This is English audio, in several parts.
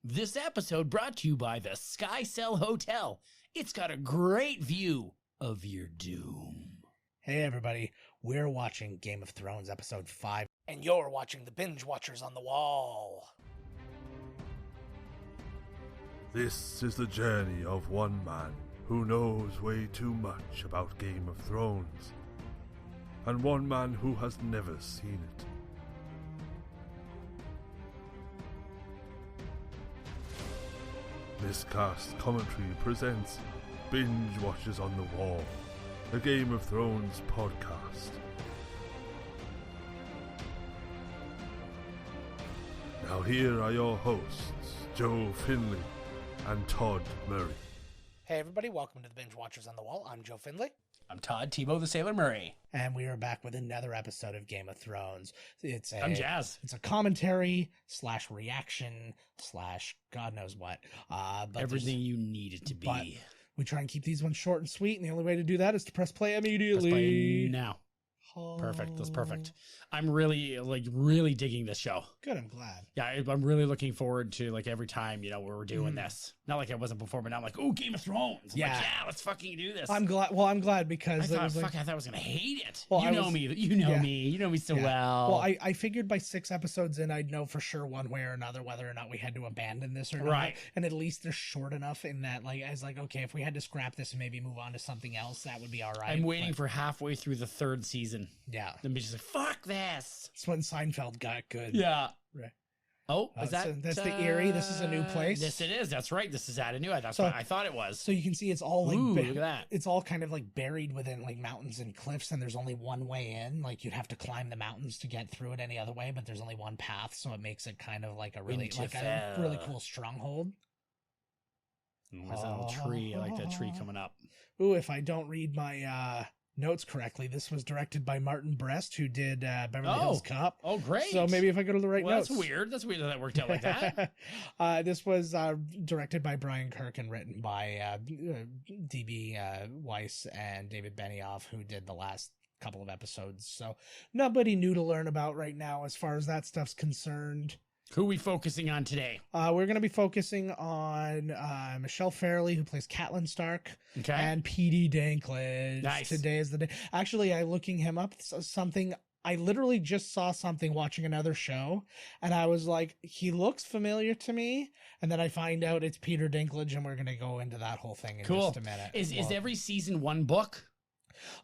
This episode brought to you by the Sky Cell Hotel. It's got a great view of your doom. Hey everybody, we're watching Game of Thrones episode 5, and you're watching the Binge Watchers on the Wall. This is the journey of one man who knows way too much about Game of Thrones, and one man who has never seen it. Miscast Commentary presents Binge Watchers on the Wall, the Game of Thrones podcast. Now here are your hosts, Joe Finley and Todd Murray. Hey everybody, welcome to the Binge Watchers on the Wall. I'm Joe Finley. I'm Todd Tebow the Sailor Murray. And we are back with another episode of Game of Thrones. I'm Jazz. It's a commentary / reaction / God knows what. But everything you need it to be. But we try and keep these ones short and sweet, and the only way to do that is to press play immediately. Press play now. Perfect. That's perfect. I'm really digging this show. Good, I'm glad. Yeah, I'm really looking forward to every time, where we're doing this. Not like I wasn't before, but now I'm like, oh, Game of Thrones. I'm like, let's fucking do this. I'm glad. Well, I'm glad because I thought I was gonna hate it. Well, you know me so well. Well, I figured by 6 episodes in, I'd know for sure one way or another whether or not we had to abandon this or not. Right. And at least they're short enough in that, okay, if we had to scrap this and maybe move on to something else, that would be all right. I'm waiting for halfway through the 3rd season. Yeah. Then be just like, fuck this. That's when Seinfeld got good. Yeah. Right. Oh, is that? That's the Erie. This is a new place. Yes, it is. That's right. This is at a new. That's what I thought it was. So you can see it's all look at that. It's all kind of buried within mountains and cliffs, and there's only one way in. You'd have to climb the mountains to get through it any other way, but there's only one path, so it makes it kind of a really cool stronghold. There's that little tree. I like that tree coming up. Ooh, if I don't read my notes correctly, this was directed by Martin Brest, who did Beverly Hills Cop. Oh, great. So maybe if I go to the right notes. That's weird. That's weird that worked out like that. This was directed by Brian Kirk and written by D.B. Weiss and David Benioff, who did the last couple of episodes. So nobody new to learn about right now as far as that stuff's concerned. Who are we focusing on today? We're going to be focusing on Michelle Fairley, who plays Catelyn Stark, and P.D. Dinklage. Nice. Today is the day. Actually, looking him up, I literally just saw something watching another show, and I was like, he looks familiar to me. And then I find out it's Peter Dinklage, and we're going to go into that whole thing in just a minute. Is every season one book?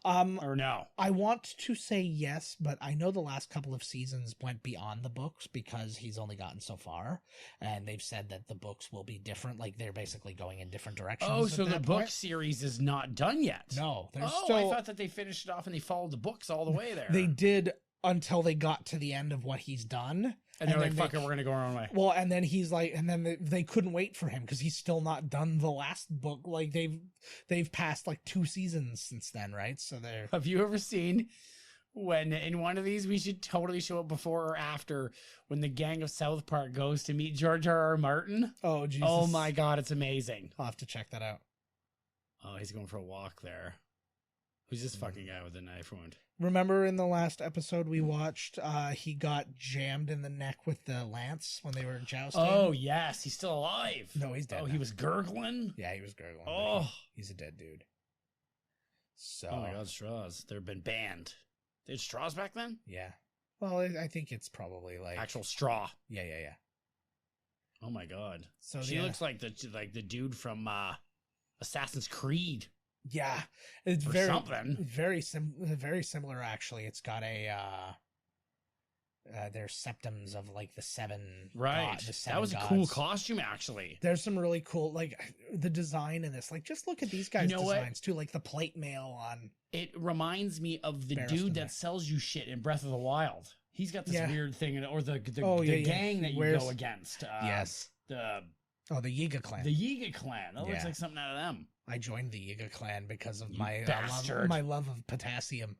Or no? I want to say yes, but I know the last couple of seasons went beyond the books because he's only gotten so far, and they've said that the books will be different. They're basically going in different directions. Oh, so the book series is not done yet? No, I thought that they finished it off and they followed the books all the way there. They did until they got to the end of what he's done. And they're like, fuck it, we're going to go our own way. Well, and then he's like, and then they couldn't wait for him because he's still not done the last book. They've passed 2 seasons since then, right? So they're... Have you ever seen when in one of these, we should totally show up before or after, when the gang of South Park goes to meet George R.R. Martin? Oh, Jesus. Oh my God, it's amazing. I'll have to check that out. Oh, he's going for a walk there. Who's this fucking guy with the knife wound? Remember in the last episode we watched, he got jammed in the neck with the lance when they were jousting? Oh, yes. He's still alive. No, he's dead. Oh, now. he was gurgling? Yeah, he was gurgling. Oh. He's a dead dude. So. Oh my God, straws. They've been banned. They had straws back then? Yeah. Well, I think it's probably actual straw. Yeah. Oh my God. So she looks like the dude from Assassin's Creed. Yeah, it's or very something. Very similar actually. It's got there's septums of the 7. Right. That was gods. A cool costume actually. There's some really cool the design in this. Just look at these guys' designs too. The plate mail on. It reminds me of the dude that sells you shit in Breath of the Wild. He's got this weird thing, or the gang that you go against. Yes. The Yiga clan. The Yiga clan. That looks like something out of them. I joined the Yiga clan because of my love of potassium.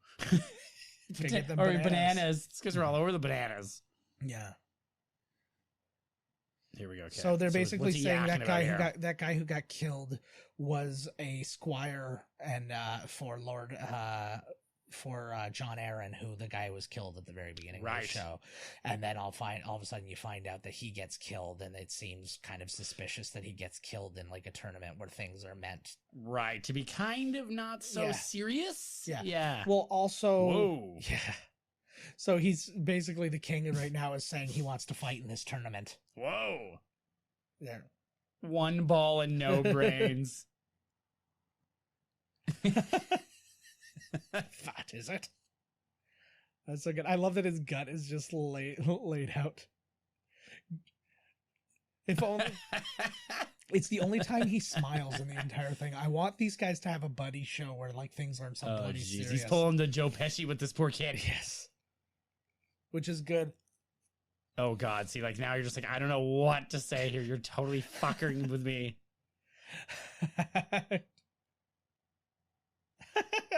Bananas. It's because we're all over the bananas. Yeah. Here we go. Okay. So they're basically saying that guy who got killed was a squire and for Lord Jon Arryn, who the guy was killed at the very beginning of Right. the show, and then all of a sudden you find out that he gets killed, and it seems kind of suspicious that he gets killed in like a tournament where things are meant Right. To be kind of not so Yeah. serious. Yeah. Yeah. Well, also, Whoa. yeah. So he's basically the king, and right now is saying he wants to fight in this tournament. Whoa. There. One ball and no brains. Fat is it? That's so good. I love that his gut is just laid out. If only it's the only time he smiles in the entire thing. I want these guys to have a buddy show where like things aren't so Oh, bloody jeez. serious. He's pulling the Joe Pesci with this poor kid. Yes, which is good. Oh, God. See, like, now you're just like, I don't know what to say here. You're totally fucking with me.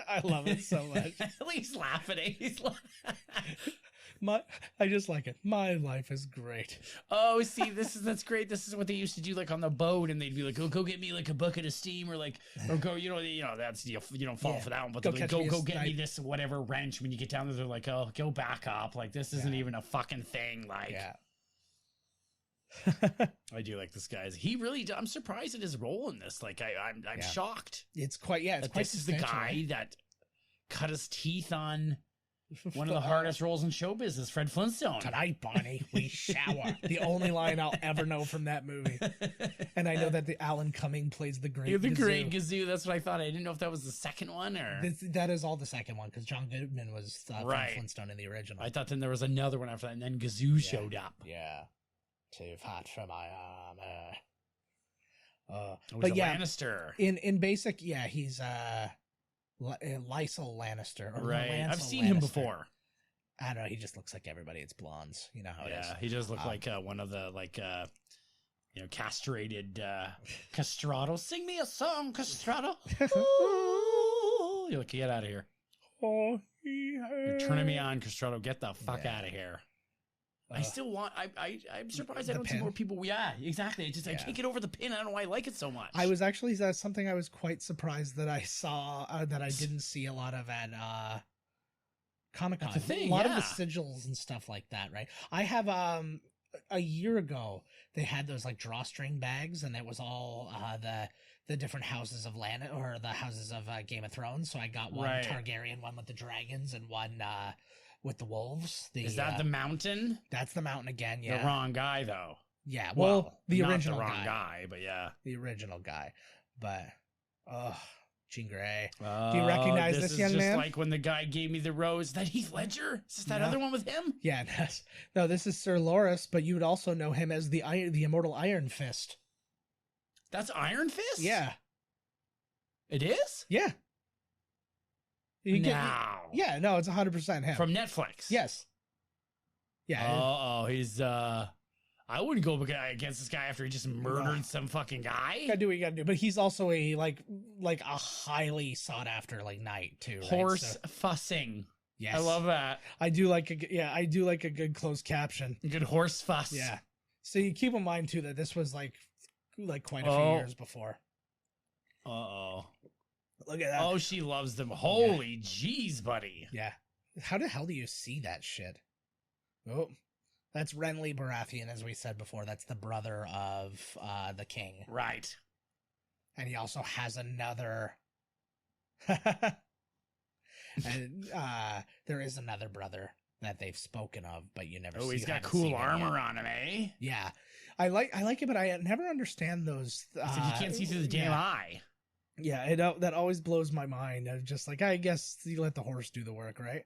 I love it so much. At least laughing. He's I just like it. My life is great. Oh, see, that's great. This is what they used to do, like on the boat, and they'd be like, "Oh, go get me like a bucket of steam," or go, that's you don't fall Yeah. for that one, but Go they're like, catch me a go get me snipe." this whatever wrench. When you get down there, they're like, "Oh, go back up. Like this isn't Yeah. even a fucking thing." Like, Yeah. I do like this guy's. He really. I'm surprised at his role in this. Like, I'm Yeah. shocked It's quite it's that quite this is the substantial, guy right? that cut his teeth on one of the hardest roles in show business, Fred Flintstone. Tonight, Bonnie, we shower. The only line I'll ever know from that movie. And I know that the Alan Cumming plays the Great Yeah, the Gazoo. Great Gazoo. That's what I thought. I didn't know if that was the second one or. That is all the second one, because John Goodman was from Right. Flintstone in the original. I thought then there was another one after that, and then Gazoo showed up. Yeah. Too hot for my armor. It was But a yeah, Lannister. in basic, yeah, he's Lysol Lannister. Or Right. Lancel I've seen him Lannister. before. I don't know. He just looks like everybody. It's blondes. You know how it is. Yeah, he does look like one of the castrated castrato. Sing me a song, castrato. Ooh. You're like, get out of here. Oh, You're turning me on, castrato. Get the fuck Yeah. out of here. I still want. I'm surprised The I don't see pin? more people. Yeah, exactly. I Yeah. can't get over the pin. I don't know why I like it so much. I was actually that's something I was quite surprised that I saw that I didn't see a lot of at Comic-Con. That's the thing, a lot of the yeah. sigils and stuff like that, right? I have a year ago they had those like drawstring bags, and it was all the different houses of the houses of Game of Thrones. So I got one Right. Targaryen, one with the dragons, and one with the wolves. Is that the mountain? That's the mountain again? Yeah, The wrong guy, though. yeah. Well, the not original the wrong guy. but yeah. The original guy, but Jean Grey. Do you recognize this is young just man? like when the guy gave me the rose. Is that Heath Ledger? Is this that No. other one with him? Yeah, no, this is Sir Loras, but you would also know him as the immortal Iron Fist. That's Iron Fist? Yeah, It is? yeah. Now. Yeah, no, it's 100% him. From Netflix. Yes. Yeah. He's I wouldn't go against this guy after he just murdered some fucking guy. You gotta do what you gotta do, but he's also a like a highly sought after like knight too. Right? Horse So, fussing. yes, I love that. I do like a good closed caption. Good horse fuss. Yeah. So you keep in mind too that this was like quite a few years before. Uh-oh. Look at that. Oh, she loves them. Holy jeez, buddy. Yeah. How the hell do you see that shit? Oh, that's Renly Baratheon, as we said before. That's the brother of the king. Right. And he also has another. And there is another brother that they've spoken of, but you never. Oh, he's got haven't seen cool him armor yet. on him, eh? Yeah, I like it, but I never understand those. It's like you can't see through the damn eye. Yeah, that always blows my mind. I'm just like, I guess you let the horse do the work, right?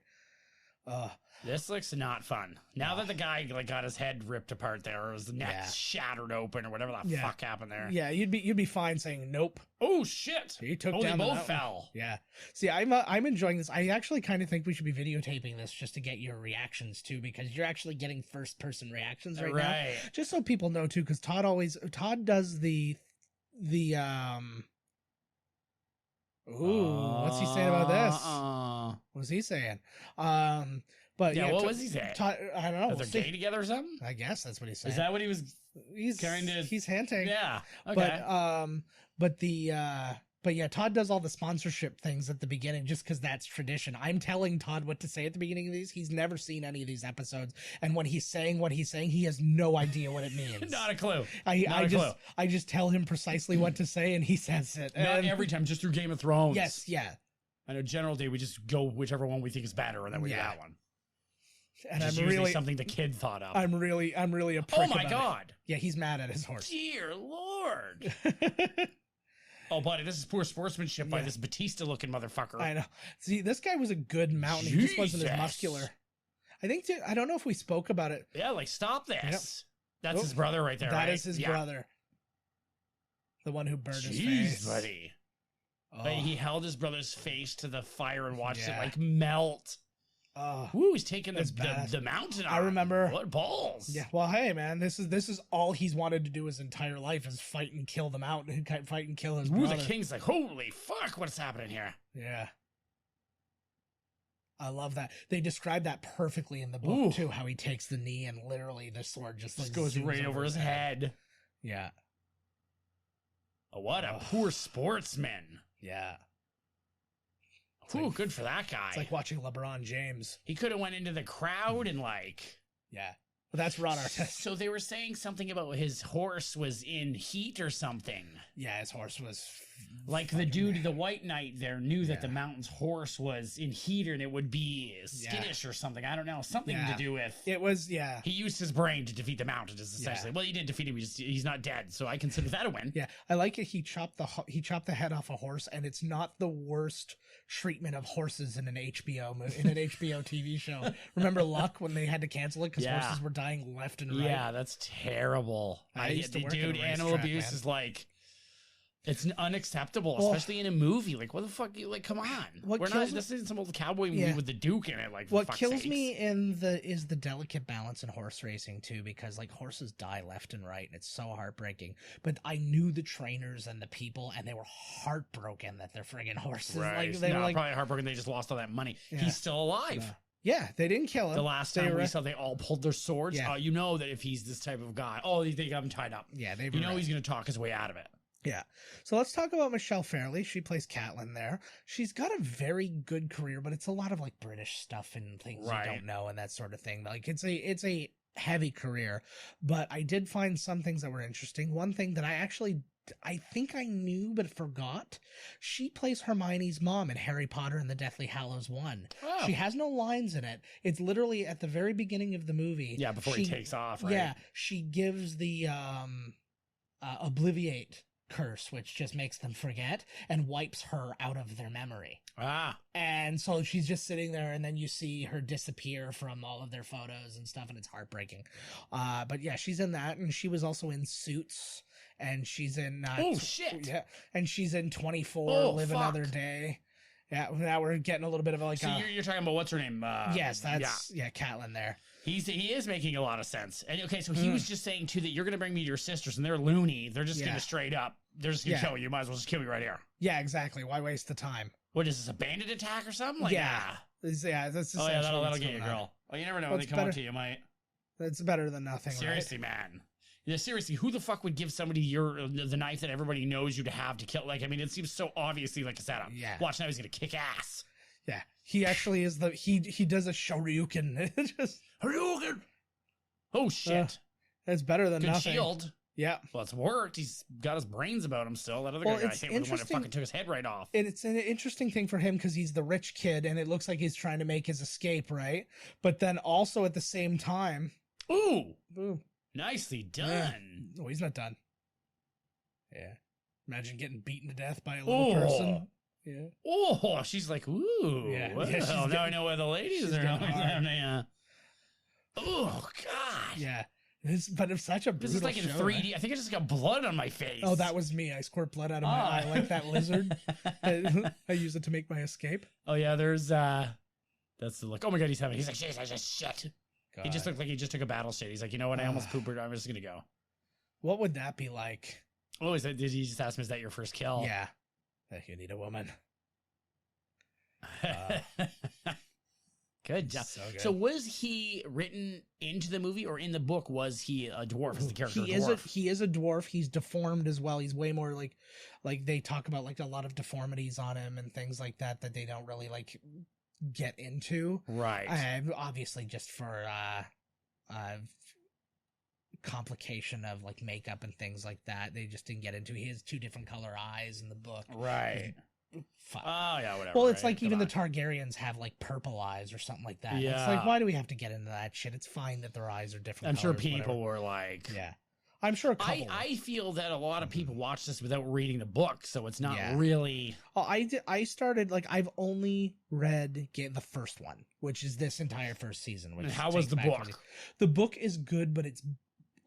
This looks not fun. Now that the guy got his head ripped apart there, or his neck shattered open, or whatever the fuck happened there. Yeah, you'd be fine saying nope. Oh shit! He took they down both the fell. Yeah. See, I'm enjoying this. I actually kind of think we should be videotaping this just to get your reactions too, because you're actually getting first person reactions right now. Just so people know too, because Todd does the Ooh, what's he saying about this? What's he saying? But yeah, what was he saying? Todd, I don't know. That they're gay together or something? I guess that's what he's saying. Is that what he was? He's kind of he's hinting. Yeah. Okay. But But yeah, Todd does all the sponsorship things at the beginning just because that's tradition. I'm telling Todd what to say at the beginning of these. He's never seen any of these episodes. And when he's saying what he's saying, he has no idea what it means. Not a clue. I just tell him precisely what to say and he says it. Not every time, just through Game of Thrones. Yes, yeah. I know General Day, we just go whichever one we think is better, and then we do that one. And I'm really something the kid thought of. I'm really a prick. Oh my God. Yeah, he's mad at his horse. Dear Lord. Oh, buddy, this is poor sportsmanship by this Batista-looking motherfucker. I know. See, this guy was a good mountain. He just wasn't as muscular. I think, I don't know if we spoke about it. Yeah, like, stop this. Yep. That's his brother right there, That is his brother. The one who burned his face. Buddy. Oh. But he held his brother's face to the fire and watched it, like, melt. Woo, he's taking the mountain. I remember. What balls? Yeah. Well, hey, man, this is all he's wanted to do his entire life is fight and kill the mountain, fight and kill his brother. The king's like, holy fuck, what's happening here? Yeah. I love that. They describe that perfectly in the book too. How he takes the knee and literally the sword just goes right over his head. Yeah. Oh, what a poor sportsman. Yeah. Ooh, good for that guy. It's like watching LeBron James. He could have went into the crowd and Yeah. But that's Ron Artest. So they were saying something about his horse was in heat or something. Yeah, his horse was... Like the dude, the White Knight there knew that the mountain's horse was in heat and it would be skittish or something. I don't know. Something to do with... It was, He used his brain to defeat the mountain, is essentially. Well, he did defeat him. He's not dead, so I consider that a win. Yeah, I like it. He chopped the head off a horse, and it's not the worst treatment of horses in an HBO TV show. Remember Luck when they had to cancel it because horses were dying left and right? Yeah, that's terrible. I used to work dude, animal abuse is like... It's unacceptable, especially in a movie. Like, what the fuck? Come on. This isn't some old cowboy movie with the Duke in it. Like, what kills me is the delicate balance in horse racing too, because like horses die left and right, and it's so heartbreaking. But I knew the trainers and the people, and they were heartbroken that they're friggin' horses. Right. Like, they were probably heartbroken. They just lost all that money. Yeah. He's still alive. Yeah, they didn't kill him. The last time we saw, they all pulled their swords. You know that if he's this type of guy, they got him tied up. Yeah, he's going to talk his way out of it. Yeah. So let's talk about Michelle Fairley. She plays Catelyn there. She's got a very good career, but it's a lot of like British stuff and things you don't know and that sort of thing. Like it's a heavy career, but I did find some things that were interesting. One thing that I think I knew but forgot. She plays Hermione's mom in Harry Potter and the Deathly Hallows 1. Oh. She has no lines in it. It's literally at the very beginning of the movie. Yeah, before he takes off, right? Yeah, she gives the Obliviate curse, which just makes them forget and wipes her out of their memory. And so she's just sitting there, and then you see her disappear from all of their photos and stuff, and it's heartbreaking. But yeah, she's in that, and she was also in Suits, and she's in yeah, and she's in 24 Live Another Day. Yeah, now we're getting a little bit of like. So you're talking about what's her name? Yes, that's Catelyn there. He is making a lot of sense. And okay, so he was just saying too that you're going to bring me to your sisters, and they're loony. They're just going to straight up. They're just going to kill you. You might as well just kill me right here. Yeah, exactly. Why waste the time? What is this, a bandit attack or something? Like, that's that'll get you, girl. Oh, you never know when they come up to you, might. That's better than nothing. Seriously, man. Yeah, seriously, who the fuck would give somebody the knife that everybody knows you to have to kill? Like, I mean, it seems so obviously like a setup. Yeah. Watch now, he's gonna kick ass. Yeah, he actually is he does a shoryuken. Just Shoryuken. Oh shit, that's better than good nothing. Shield. Yeah. Well, it's worked. He's got his brains about him still. That other guy I think was the one that fucking took his head right off. And it's an interesting thing for him because he's the rich kid, and it looks like he's trying to make his escape, right? But then also at the same time, ooh. Nicely done. Yeah. Oh, he's not done. Yeah. Imagine getting beaten to death by a little person. Yeah. Oh, she's like, ooh. Yeah. Well, now I know where the ladies are. Oh, God. Yeah. But it's such a brutal This is like in 3D. Right? I think I just got blood on my face. Oh, that was me. I squirt blood out of my eye like that lizard. I use it to make my escape. Oh, yeah. There's, that's the look. Oh, my God. He's like, shit. God. He just looked like he just took a battle shit. He's like, you know what? I almost pooped. I'm just going to go. What would that be like? Oh, did you just ask him, is that your first kill? Yeah. You need a woman. Good job. So was he written into the movie, or in the book was he a dwarf? Is the character he a dwarf? He is a dwarf. He's deformed as well. He's way more like they talk about like a lot of deformities on him and things like that they don't really like get into. Right. Obviously just for complication of like makeup and things like that. They just didn't get into. He has 2 different color eyes in the book. Right. Fuck. Oh yeah, whatever. Well, it's like even the Targaryens have like purple eyes or something like that. Yeah. It's like, why do we have to get into that shit? It's fine that their eyes are different. I'm sure colors, people whatever. were like, yeah. I'm sure a couple. I feel that a lot of people watch this without reading the book, so it's not Yeah. really. Oh, I started like I've only read the first one, which is this entire first season. Which And how was the back book? The book is good, but it's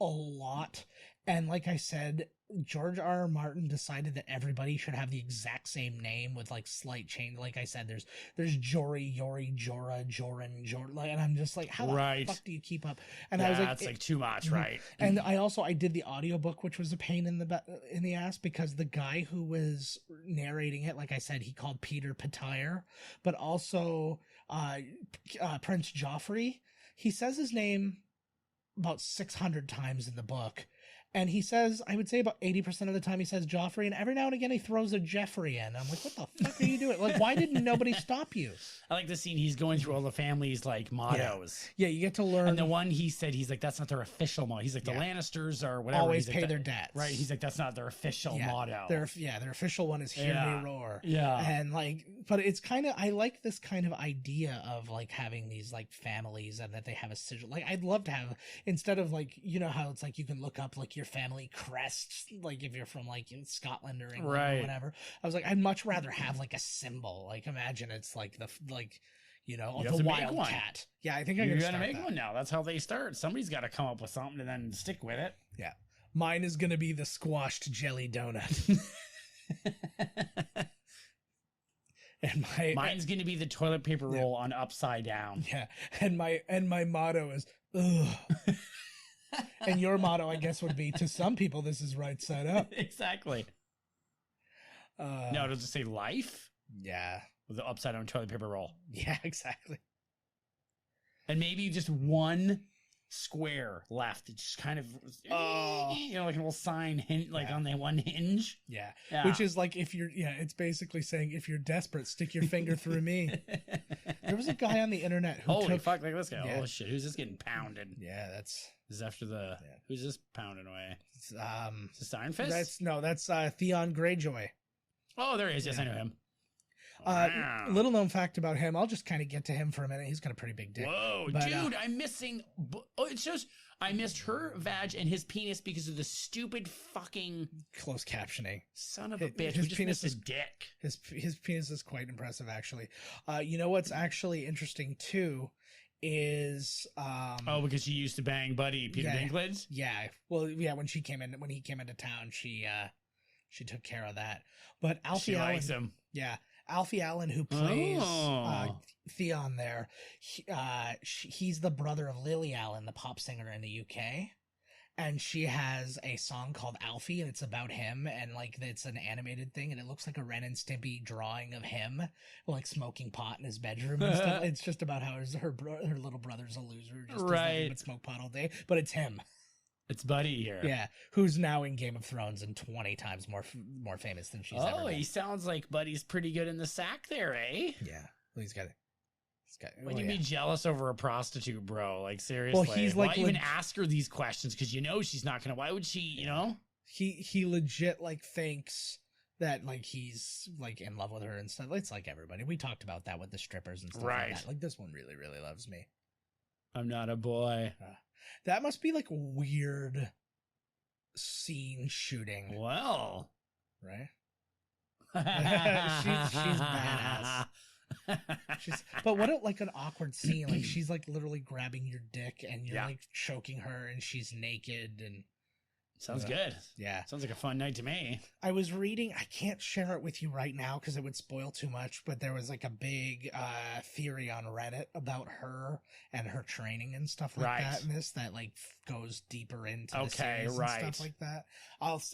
a lot. And like I said, George R.R. Martin decided that everybody should have the exact same name with like slight change. Like I said, there's Jory, Yori, Jorah, Joran, Like, and I'm just like, how the fuck do you keep up? And I was like, that's like too much, right? And I did the audiobook, which was a pain in the ass because the guy who was narrating it, like I said, he called Peter Petire, but also Prince Joffrey. He says his name about 600 times in the book. And he says, I would say about 80% of the time he says Joffrey, and every now and again he throws a Jeffrey in. I'm like, what the fuck are you doing? Like, why didn't nobody stop you? I like the scene he's going through all the family's like mottos. Yeah, you get to learn. And the one he said, he's like, that's not their official motto. He's like, the Lannisters or whatever. Always He's pay like, their debts. Right. He's like, that's not their official motto. Their official one is Hear Me Roar. Yeah. And like, but it's kind of, I like this kind of idea of like having these like families and that they have a sigil. Like, I'd love to have, instead of like, you know how it's like you can look up like your family crest, like if you're from like in Scotland or England or whatever. I was like, I'd much rather have like a symbol. Like, imagine it's like the the wildcat. Yeah, I think I'm gonna make one now. That's how they start. Somebody's got to come up with something and then stick with it. Yeah, mine is gonna be the squashed jelly donut. And mine's gonna be the toilet paper roll on upside down. Yeah, and my motto is ugh. And your motto, I guess, would be, to some people, this is right side up. Exactly. No, it'll just say life. Yeah. With the upside down toilet paper roll. Yeah, exactly. And maybe just one square left. It's just kind of, like a little sign on the one hinge. Yeah. Which is like, it's basically saying, if you're desperate, stick your finger through me. There was a guy on the internet who holy fuck, look at this guy. Yeah. Oh shit, who's this getting pounded? Yeah, This is after the, who's this pounding away? Is this Iron Fist? That's Theon Greyjoy. Oh, there he is. Yes, I know him. Little known fact about him. I'll just kind of get to him for a minute. He's got a pretty big dick. Whoa, dude! I'm missing. It's just I missed her vag and his penis because of the stupid fucking closed captioning. Son of a bitch! His penis is dick. His penis is quite impressive, actually. You know what's actually interesting too is because she used to bang Buddy Peter Dinklage. Yeah. Well, yeah. When he came into town, she took care of that. But Alfie Allen, likes him. Yeah. Alfie Allen, who plays Theon there, he's the brother of Lily Allen, the pop singer in the UK. And she has a song called Alfie, and it's about him, and like it's an animated thing, and it looks like a Ren and Stimpy drawing of him, like smoking pot in his bedroom and stuff. It's just about how her little brother's a loser, just does nothing but smoke pot all day, but it's him. It's Buddy here. Yeah, who's now in Game of Thrones and 20 times more famous than she's ever been. He sounds like Buddy's pretty good in the sack there, eh? Yeah. Well, he's got Would you be jealous over a prostitute, bro? Like, seriously. Well, he's like, why even ask her these questions? Because you know she's not gonna. Why would she? You know. He legit like thinks that like he's like in love with her and stuff. It's like everybody. We talked about that with the strippers and stuff like that. Like, this one really, really loves me. I'm not a boy. That must be like weird scene shooting. Well, right? she's badass. But what like an awkward scene. Like, she's like literally grabbing your dick and you're like choking her and she's naked and Sounds good. Yeah. Sounds like a fun night to me. I was reading, I can't share it with you right now because it would spoil too much, but there was like a big theory on Reddit about her and her training and stuff like that in this that like goes deeper into the series and stuff like that.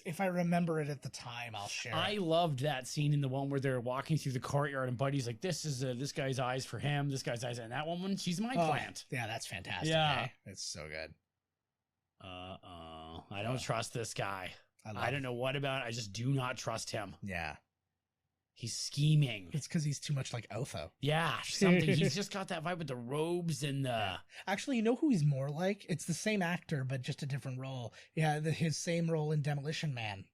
If I remember it at the time, I'll share it. I loved that scene in the one where they're walking through the courtyard and Buddy's like, this is this guy's eyes for him, this guy's eyes, and that woman, she's my plant. Yeah, that's fantastic. Yeah. Eh? It's so good. I don't trust this guy. I don't know what about it. I just do not trust him. Yeah. He's scheming. It's because he's too much like Otho. Yeah, something. He's just got that vibe with the robes and the... Actually, you know who he's more like? It's the same actor, but just a different role. Yeah, his same role in Demolition Man.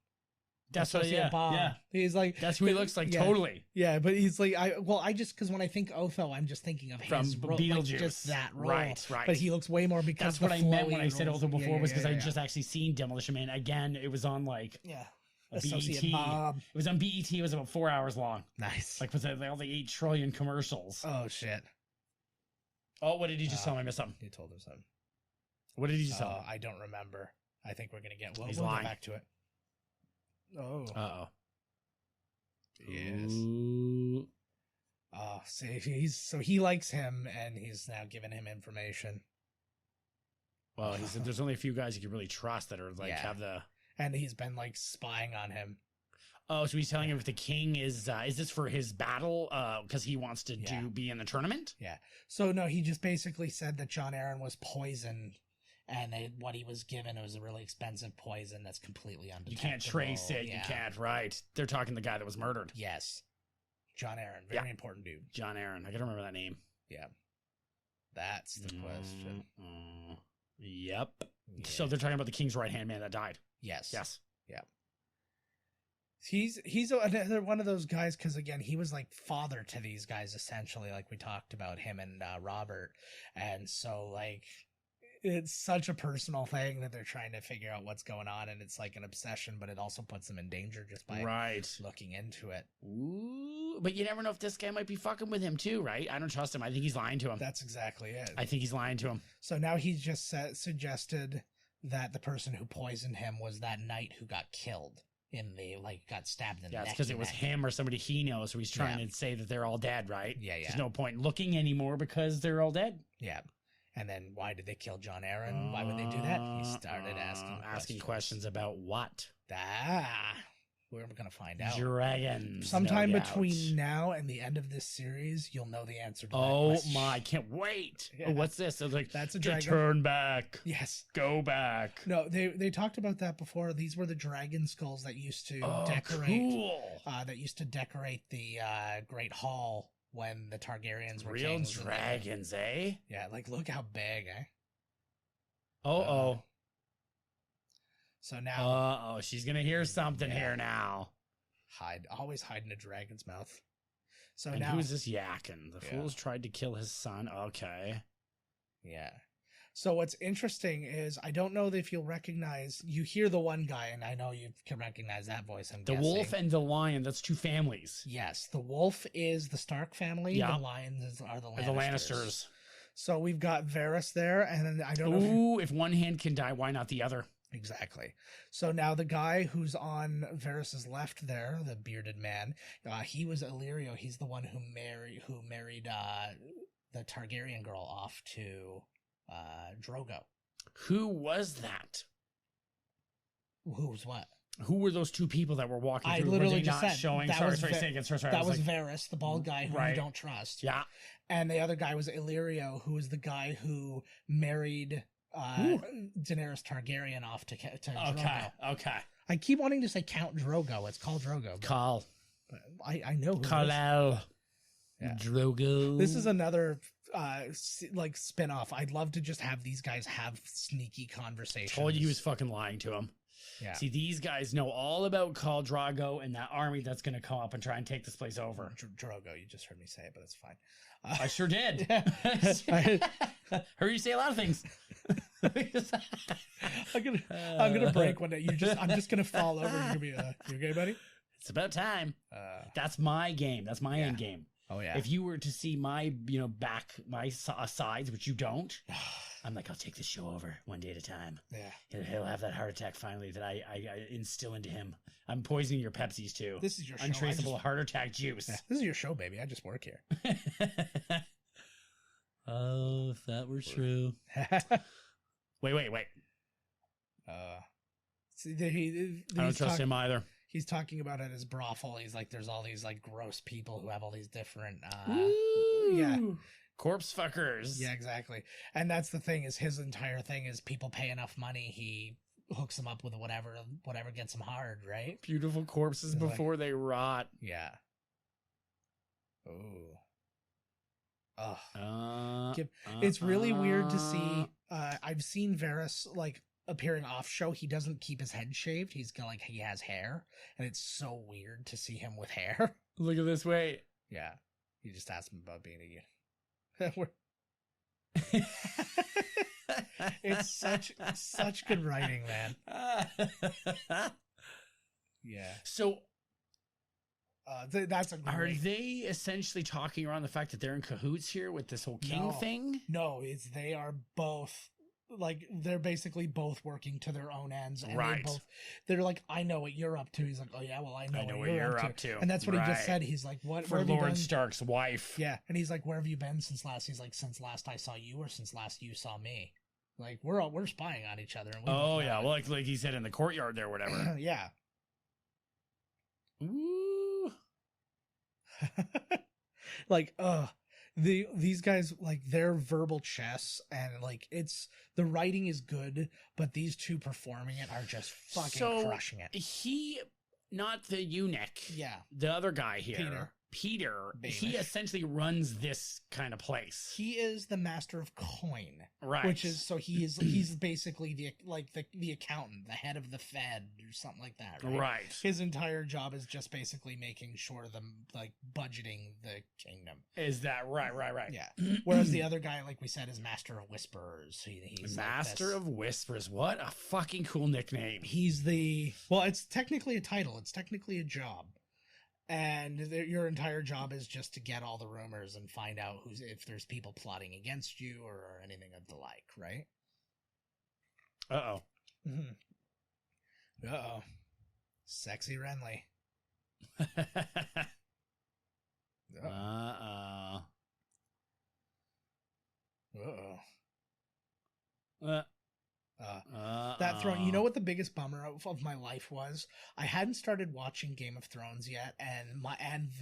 That's what, yeah. He's like... That's who he looks like, totally. Yeah, but he's like... because when I think Otho, I'm just thinking of from his role. Beetlejuice. Like just that role. Right. But he looks way more because that's what I meant when I said Otho before, was because I just actually seen Demolition Man. Again, it was on like... Yeah. BET. Bob. It was on BET. It was about 4 hours long. Nice. Like with all the 8 trillion commercials. Oh, shit. Oh, what did you just tell me? I missed something. You told him something. What did you just tell me? I don't remember. I think we're going to get... He's we'll lying. get back to it. Oh. Uh-oh. Yes. Ooh. Oh, see, he likes him, and he's now giving him information. Well, he said there's only a few guys you can really trust that are like have the... And he's been like spying on him. Oh, so he's telling him if the king is this for his battle? Because he wants to be in the tournament? Yeah. So no, he just basically said that Jon Arryn was poisoned, and what he was given was a really expensive poison that's completely undetectable. You can't trace it. Yeah. You can't. Right. They're talking the guy that was murdered. Yes. Jon Arryn, very important dude. Jon Arryn. I gotta remember that name. Yeah. That's the question. Yep. Yeah. So they're talking about the king's right hand man that died. Yes. Yes. Yeah. He's another one of those guys because again he was like father to these guys essentially, like we talked about him and Robert, and so like it's such a personal thing that they're trying to figure out what's going on, and it's like an obsession, but it also puts them in danger just by looking into it. Ooh, but you never know if this guy might be fucking with him too, right? I don't trust him. I think he's lying to him. That's exactly it. I think he's lying to him. So now he's just suggested that the person who poisoned him was that knight who got killed got stabbed in the neck. Yeah, it's because it was him or somebody he knows, so he's trying to say that they're all dead, right? Yeah, yeah. There's no point in looking anymore because they're all dead. Yeah. And then why did they kill Jon Arryn? Why would they do that? He started asking questions about what? We're going to find out. Dragons. Sometime between now and the end of this series, you'll know the answer to that question. Oh my, I can't wait. Yeah. Oh, what's this? Like, that's a dragon. Turn back. Yes. Go back. No, they talked about that before. These were the dragon skulls that used to decorate. Cool. That used to decorate the Great Hall when the Targaryens were real kings. Dragons, eh? Yeah, like look how big, eh? So now... she's going to hear something here now. Always hide in a dragon's mouth. So and now... who's this yakking? The fools tried to kill his son. Okay. Yeah. So what's interesting is, I don't know if you'll recognize... You hear the one guy, and I know you can recognize that voice, I'm guessing. The wolf and the lion, that's two families. Yes. The wolf is the Stark family. Yeah. The lions are the Lannisters. So we've got Varys there, and I don't know... if one hand can die, why not the other? Exactly. So now the guy who's on Varys's left there, the bearded man, he was Illyrio. He's the one who married the Targaryen girl off to Drogo. Who was that? Who's what? Who were those two people that were walking through? I literally just said showing. That sorry, was that was Varys, the bald guy who you don't trust. Yeah. And the other guy was Illyrio, who was the guy who married Daenerys Targaryen off to Drogo. Okay. I keep wanting to say Count Drogo. It's called Drogo. Khal. I know who Kal-El. Yeah. Drogo. This is another spin-off. I'd love to just have these guys have sneaky conversations. Told you he was fucking lying to him. Yeah. See, these guys know all about Khal Drogo and that army that's going to come up and try and take this place over. Drogo, you just heard me say it, but it's fine. I sure did. Heard you say a lot of things. I'm gonna break one day. I'm just gonna fall over. You're gonna be you okay, buddy? It's about time. That's my game. That's my end game. Oh yeah. If you were to see my, my sides, which you don't, I'm like, I'll take this show over one day at a time. Yeah. He'll have that heart attack finally that I instill into him. I'm poisoning your Pepsis too. This is your show. Untraceable heart attack juice. Yeah, this is your show, baby. I just work here. Oh, if that were true. Wait. See, I don't trust him either. He's talking about at his brothel. He's like, there's all these like gross people who have all these different, yeah, corpse fuckers. Yeah, exactly. And that's the thing, is his entire thing is people pay enough money, he hooks them up with whatever gets them hard, right? Beautiful corpses before they rot. Yeah. Oh. It's really weird to see. I've seen Varys like appearing off show. He doesn't keep his head shaved. He's got like, he has hair, and it's so weird to see him with hair. Look at this. Wait. Yeah. You just asked him about being a It's such good writing, man. Yeah. So that's a great... Are they essentially talking around the fact that they're in cahoots here with this whole king thing? No, they are both, like, they're basically both working to their own ends. And right. They're like, I know what you're up to. He's like, oh yeah, well, I know what you're up to. And that's what he just said. He's like, what? For Lord Stark's wife. Yeah. And he's like, where have you been since last? He's like, since last I saw you, or since last you saw me. Like, we're spying on each other. And oh yeah. Well, like he said in the courtyard there, or whatever. Yeah. Ooh. Like, these guys, like, their verbal chess, and like, the writing is good, but these two performing it are just fucking crushing it. Not the eunuch. Yeah. The other guy here. Peter, Baelish. He essentially runs this kind of place. He is the master of coin, right? Which is, so he's basically the accountant, the head of the Fed, or something like that, right? Right. His entire job is just basically making sure budgeting the kingdom. Is that right? Yeah. Whereas the other guy, like we said, is master of whispers. He's master of whispers. What a fucking cool nickname. He's it's technically a title. It's technically a job. And your entire job is just to get all the rumors and find out if there's people plotting against you or anything of the like, right? Uh-oh. Mm-hmm. Uh-oh. Sexy Renly. Uh-oh. Uh-oh. That throne, you know what the biggest bummer of my life was? I hadn't started watching Game of Thrones yet, and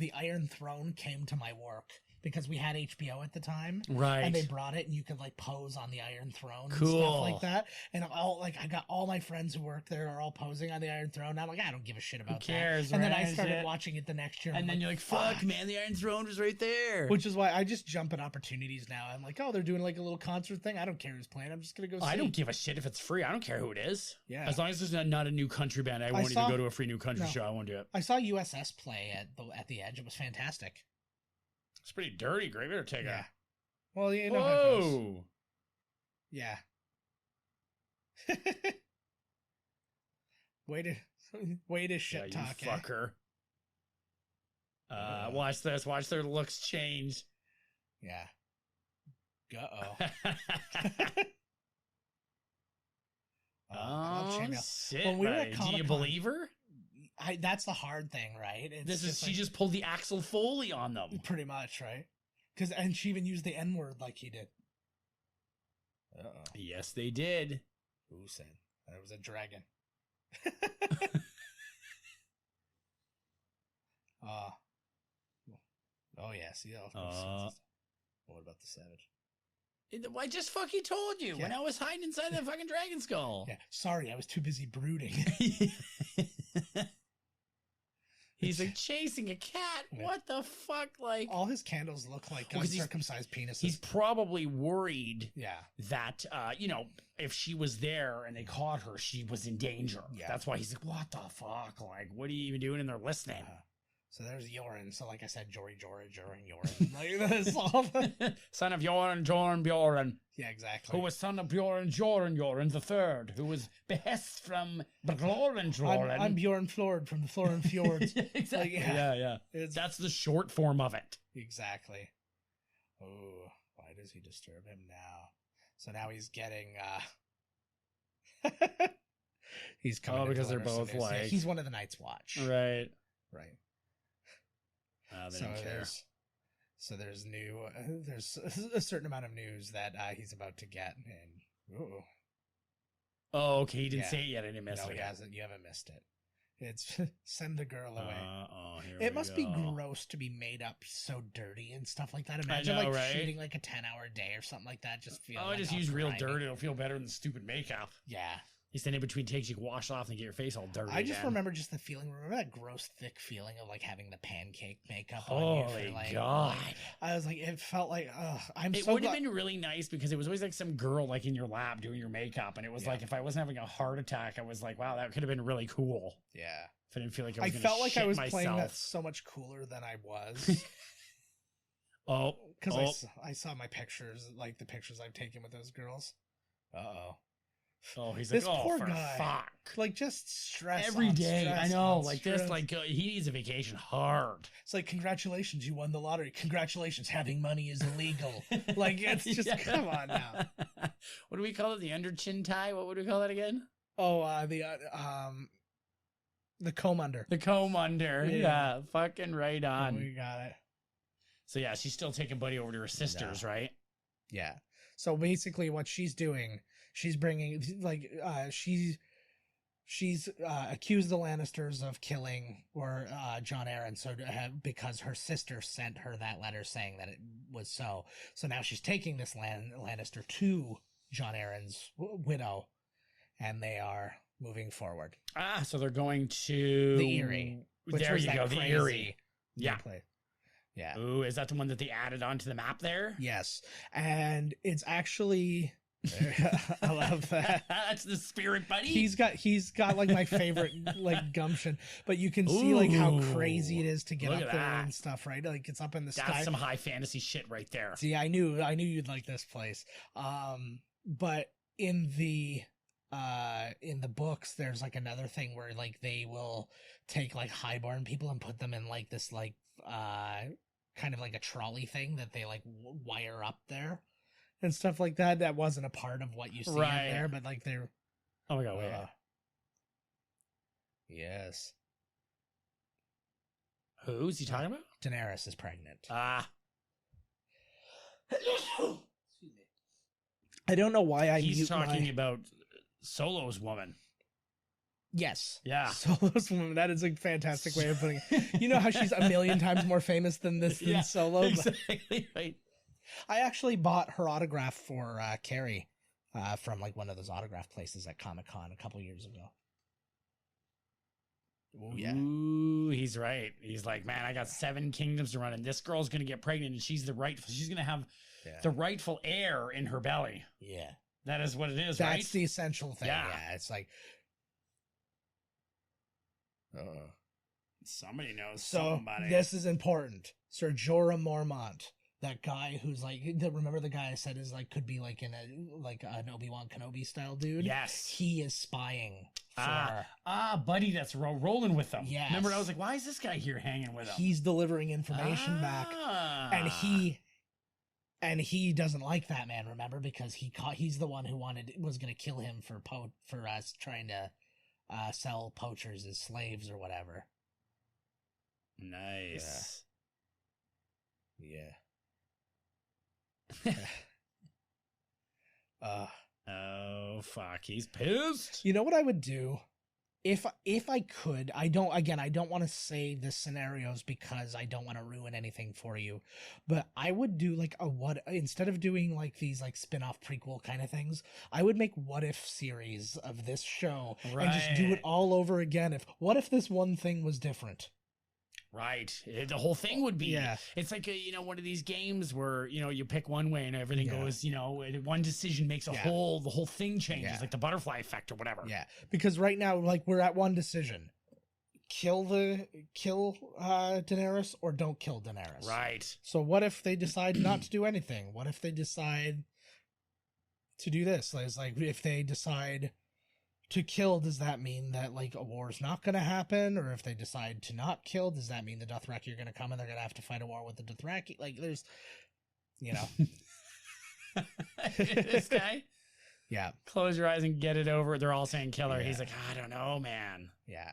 the Iron Throne came to my work because we had HBO at the time, right? And they brought it, and you could like pose on the Iron Throne, cool, and stuff like that. And I got all my friends who work there are all posing on the Iron Throne. And I'm like, I don't give a shit about Who cares, that. And then I started watching it the next year, and then you're like, fuck, man, the Iron Throne was right there. Which is why I just jump at opportunities now. I'm like, oh, they're doing like a little concert thing. I don't care who's playing. I'm just gonna go. I don't give a shit if it's free. I don't care who it is. Yeah, as long as there's not a new country band, I won't even go to a free new country show. I won't do it. I saw USS play at the Edge. It was fantastic. It's pretty dirty. Great Undertaker. Yeah. Well, you know how it goes. Yeah. way to shit talk, you fucker. Watch this. Watch their looks change. Yeah. Uh-oh. Oh, shit, when we were at Comic-Con, do you believe her? That's the hard thing, right? She just pulled the Axel Foley on them. Pretty much, right? And she even used the N-word like he did. Uh-oh. Yes, they did. Who said? That was a dragon. Oh, yeah. See, what about the savage? I just fucking told you when I was hiding inside that fucking dragon skull. Yeah, sorry, I was too busy brooding. He's like chasing a cat. Yeah. What the fuck? Like, all his candles look like uncircumcised penises. He's probably worried that if she was there and they caught her, she was in danger. Yeah. That's why he's like, what the fuck? Like, what are you even doing? And they're listening. So there's Yoren. So like I said, Jory, Yoren. Like that's all. Son of Joran, Bjorn. Yeah, exactly. Who was son of Bjorn the third, who was behest from Bjorn. I'm Bjorn Fjord from the Florin Fjords. Exactly. Like, yeah. That's the short form of it. Exactly. Oh, why does he disturb him now? So now he's getting he's coming. Oh, because they're both yeah, like he's one of the Night's Watch. Right. They So don't care. there's there's a certain amount of news that he's about to get, and oh, okay, he didn't say it yet. I didn't miss it. No, he hasn't. You haven't missed it. It's send the girl away. It must be gross to be made up so dirty and stuff like that. I Imagine know, like right? shooting like a 10-hour day or something like that. Just feel. Just use real dirt. It'll feel better than stupid makeup. Yeah. You stand in between takes, you can wash off and get your face all dirty. I just again. remember just the feeling. Remember that gross, thick feeling of like having the pancake makeup on you Holy for like. God! I was like, it felt like, It would have been really nice because it was always like some girl like in your lab doing your makeup, and it was like if I wasn't having a heart attack, I was like, wow, that could have been really cool. Yeah. If I didn't feel like I was. I felt like I was myself. playing that so much cooler than I was. Because I saw my pictures, like the pictures I've taken with those girls. Oh, he's this like, poor for guy. Fuck. Like, just stress every day. Stress I know, on like stress. this, like he needs a vacation hard. It's like, congratulations, you won the lottery. Congratulations, having money is illegal. Like, it's just, come on now. What do we call it? The under chin tie? What would we call that again? Oh, the comb under. The comb under. Yeah, fucking right on. We got it. So yeah, she's still taking Buddy over to her sister's, right? Yeah. So basically what she's doing, she's bringing, like, she's accused the Lannisters of killing Jon Arryn, because her sister sent her that letter saying that it was so. So now she's taking this Lannister to Jon Arryn's widow, and they are moving forward. So they're going to the Eyrie. There you go, the Eyrie. Yeah. Play. Yeah. Ooh, is that the one that they added onto the map there? Yes. And it's actually I love that. That's the spirit, buddy. He's got like my favorite like gumption, but you can see like how crazy it is to get up there and stuff, right? Like it's up in the sky. That's some high fantasy shit right there. See, I knew you'd like this place. But in the books, there's like another thing where like they will take like highborn people and put them in like this like kind of like a trolley thing that they like wire up there and stuff like that. That wasn't a part of what you see in there, but like they're. Oh my God! Wait. Yes. Who's he talking about? Daenerys is pregnant. Excuse me. I don't know why he's talking about Solo's woman. Yes. Yeah. Solo's woman. That is a fantastic way of putting it. You know how she's a million times more famous than Solo? Exactly. Right. I actually bought her autograph for Carrie from like one of those autograph places at Comic-Con a couple years ago. Oh, yeah. Ooh, he's right. He's like, man, I got 7 kingdoms to run, and this girl's going to get pregnant, and she's going to have the rightful heir in her belly. Yeah. That is what it is, right? That's the essential thing. Yeah. It's like, somebody knows somebody. This is important. Ser Jorah Mormont, that guy who's like, remember the guy I said is like, could be like in an Obi-Wan Kenobi style dude? Yes. He is spying for... buddy, that's rolling with them. Yes. Remember, I was like, why is this guy here hanging with him? He's delivering information back. And he doesn't like that man, remember? Because he's the one who was going to kill him for us trying to sell poachers as slaves or whatever. Nice. Yeah. Oh fuck, he's pissed. You know what I would do? If I could, I don't want to say the scenarios because I don't want to ruin anything for you, but I would do like instead of doing like these like spin-off prequel kind of things, I would make what if series of this show and just do it all over again. What if this one thing was different? Right. The whole thing would be, it's like, one of these games where, you pick one way and everything goes, one decision makes the whole thing changes, like the butterfly effect or whatever. Yeah. Because right now, like we're at one decision, kill Daenerys or don't kill Daenerys. Right. So what if they decide not to do anything? What if they decide to do this? Like if they decide to kill, does that mean that like a war is not going to happen? Or if they decide to not kill, does that mean the Dothraki are going to come and they're going to have to fight a war with the Dothraki? Like there's, you know, This guy. yeah, Close your eyes and get it over. They're all saying kill her. Yeah. He's like, I don't know, man. yeah.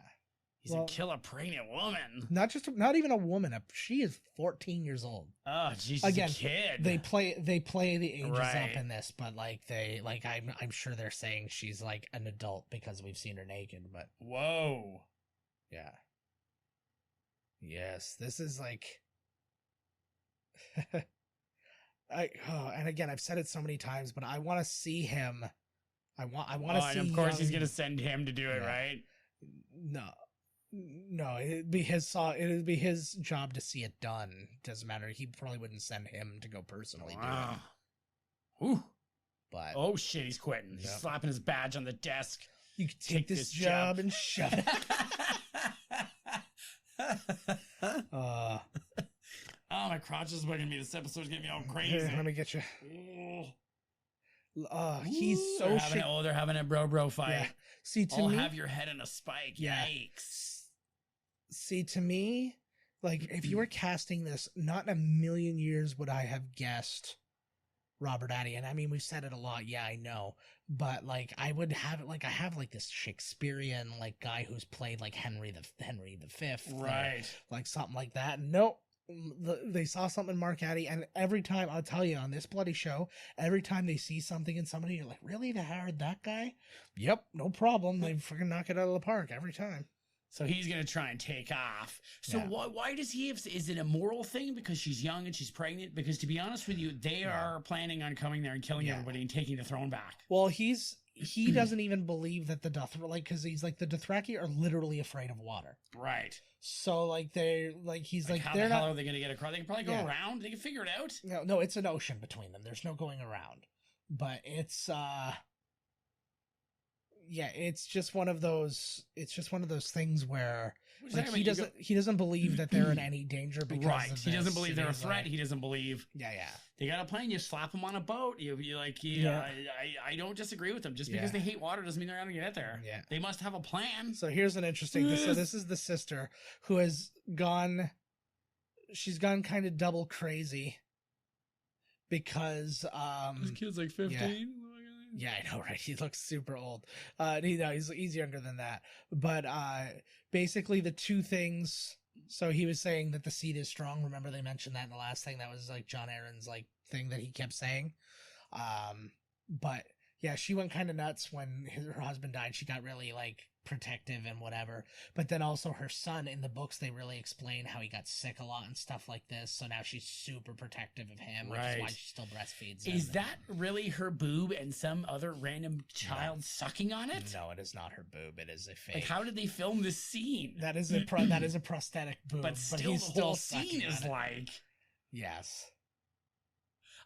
He's like, kill a pregnant woman. Not even a woman. She is 14 years old. Oh, jeez, Again, a kid. They play the ages Right. up in this, but like I'm sure they're saying she's like an adult because we've seen her naked. But Whoa. yeah, yes, this is like, and again, I've said it so many times, but I want to see him. I want to see. And of course, he's gonna send him to do it, Yeah. right? No, it'd be his job to see it done. Doesn't matter. He probably wouldn't send him to go personally do it. Whew. But Oh shit, he's quitting. He's Yep. slapping his badge on the desk. you can take this job and shove it. Oh, my crotch is bugging me. This episode's getting me all crazy. Here, let me get you. He's Ooh, so shit. they're having a bro fight. Yeah. See, to I'll me, have your head in a spike. Yeah. Yikes. see, to me, like if you were casting this, not in a million years would I have guessed Robert Addy. I mean, we've said it a lot. Yeah, I know. But like, I would have it like I have like this Shakespearean like guy who's played like Henry V, Right. like something like that. Nope. They saw something in Mark Addy, and every time, I'll tell you, on this bloody show, every time they see something in somebody, you're like, really? They hired that guy? Yep, no problem. They freaking knock it out of the park every time. So he's going to try and take off. So Yeah. why does he have, is it a moral thing because she's young and she's pregnant? Because to be honest with you, they are planning on coming there and killing Yeah. everybody and taking the throne back. Well, he doesn't even believe that the Dothraki, like, because he's like, the Dothraki are literally afraid of water. Right. So like they're like, he's like, how they're the hell not. are they going to get across? They can probably go Yeah. around. They can figure it out. No, it's an ocean between them. There's no going around. But it's yeah, it's just one of those things where like he doesn't believe that they're in any danger because Right. of He doesn't this. believe they're a He's threat. like, He doesn't believe yeah. they got a plane. You slap them on a boat. You like, Yeah. I don't disagree with them. Just Yeah. because they hate water doesn't mean they're not going to get there. Yeah. They must have a plan. So here's an interesting. So this is the sister who has gone. She's gone kind of double crazy because This kid's like 15. yeah, I know, right? He looks super old. He's younger than that. But basically the two things. So he was saying that the seed is strong. Remember they mentioned that in the last thing. That was like Jon Arryn's like thing that he kept saying. But yeah, she went kind of nuts when her husband died. She got really like protective and whatever. But then also her son, in the books, they really explain how he got sick a lot and stuff like this. So now she's super protective of him, which is why Right. she still breastfeeds Is him. that really her boob and some other random child sucking on it? No, it is not her boob. It is a fake. Like, how did they film this scene? That is a prosthetic boob. But still, he's the whole sucking scene on is it. like. Yes.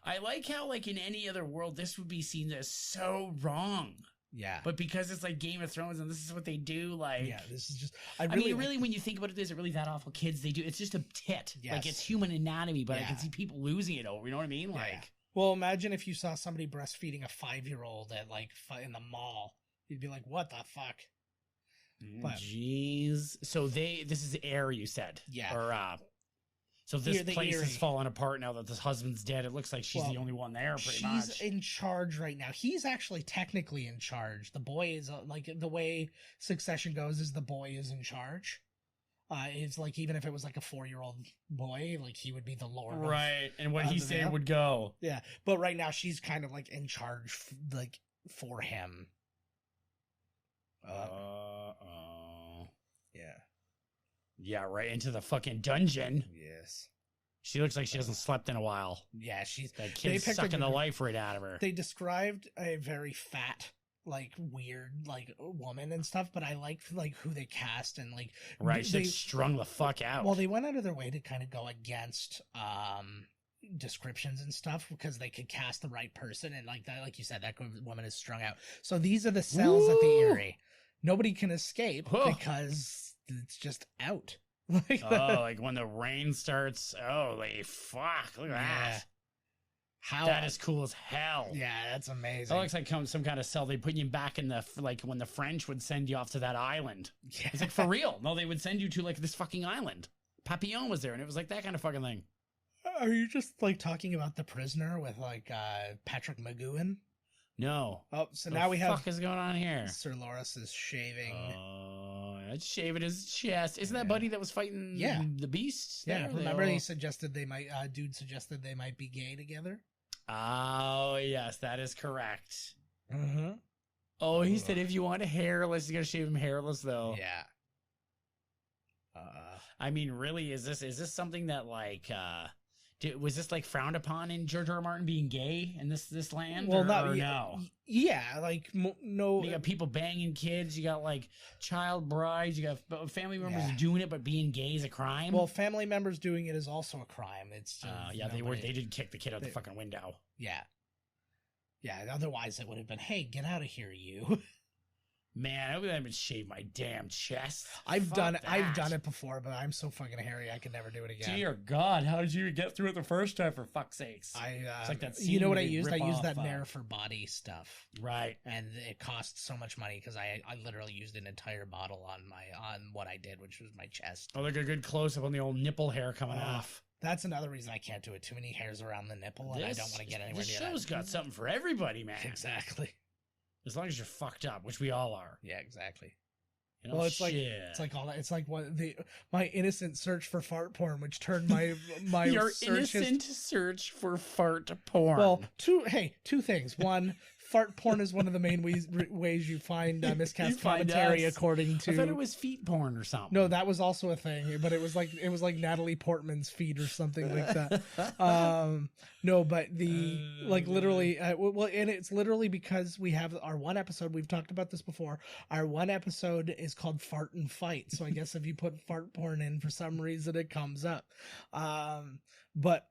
I like how, like, in any other world, this would be seen as so wrong. Yeah. But because it's like Game of Thrones and this is what they do, like. Yeah, this is just. I mean, really, when you think about it, is it really that awful? Kids, they do. It's just a tit. Yes. Like, it's human anatomy, but I Yeah. can see people losing it over. You know what I mean? Yeah. Like. Well, imagine if you saw somebody breastfeeding a 5-year-old at like in the mall. You'd be like, "What the fuck?" But- Jeez. So this is Air, you said. Yeah. Or so this The place Eyrie. has fallen apart now that this husband's dead. It looks like she's Well, the only one there, pretty She's much. in charge right now. He's actually technically in charge. The boy is like the way Succession goes is the boy is in charge. It's like even if it was like a 4-year-old boy, like he would be the lord. of- Right. And what he the said Vale. would go. Yeah, but right now she's kind of like in charge, like for him. Yeah. Yeah, right into the fucking dungeon. Yes. She looks like she hasn't slept in a while. Yeah, she's. That They kid's picked a sucking the good- life right out of her. They described a very fat, like weird, like woman and stuff, but I liked like who they cast and like Right, she's they- like strung the fuck out. Well, they went out of their way to kind of go against descriptions and stuff because they could cast the right person and like that, like you said, that woman is strung out. So these are the cells at the Woo! Eyrie. Nobody can escape Huh. because it's just out. Like when the rain starts. Holy fuck! Look at that. How that is cool as hell. Yeah, that's amazing. That looks like some kind of cell. They put you back in the like when the French would send you off to that island. Yeah. It's like for real. No, they would send you to like this fucking island. Papillon was there, and it was like that kind of fucking thing. Are you just like talking about The Prisoner with like Patrick McGowan? No. Oh, so now we have. What the fuck is going on here? Sir Loras is shaving. It's shaving his chest. Isn't that Buddy that was fighting the beast? Yeah, there? remember he suggested they might. Dude suggested they might be gay together. Oh yes, that is correct. Mm-hmm. Oh, he said if you want a hairless, you gotta shave him hairless though. Yeah. I mean, really, is this something that like was this like frowned upon in George R.R. Martin being gay in this land? Well, no. Yeah, like no. You got people banging kids. You got like child brides. You got family members doing it, but being gay is a crime. Well, family members doing it is also a crime. It's they did kick the kid out the fucking window. Yeah. Otherwise, it would have been, hey, get out of here, you. Man, I would have shaved my damn chest. I've done it before, but I'm so fucking hairy I could never do it again. Dear God, how did you get through it the first time? For fuck's sakes! It's like that. You know what I used? I used that Nair for body stuff, right? And it cost so much money because I literally used an entire bottle on what I did, which was my chest. Oh, like a good close up on the old nipple hair coming off. That's another reason I can't do it. Too many hairs around the nipple, and I don't want to get anywhere near that. This show's got something for everybody, man. Exactly. As long as you're fucked up, which we all are. Yeah, exactly. You know, well, it's like all that. It's like my innocent search for fart porn, which turned my your innocent search for fart porn. Well, two things. One, fart porn is one of the main ways you find miscast commentary. According to, I thought it was feet porn or something. No, that was also a thing, but it was like Natalie Portman's feet or something like that. No, but literally, and it's literally because we have our one episode. We've talked about this before. Our one episode is called Fart and Fight. So I guess if you put fart porn in, for some reason it comes up. But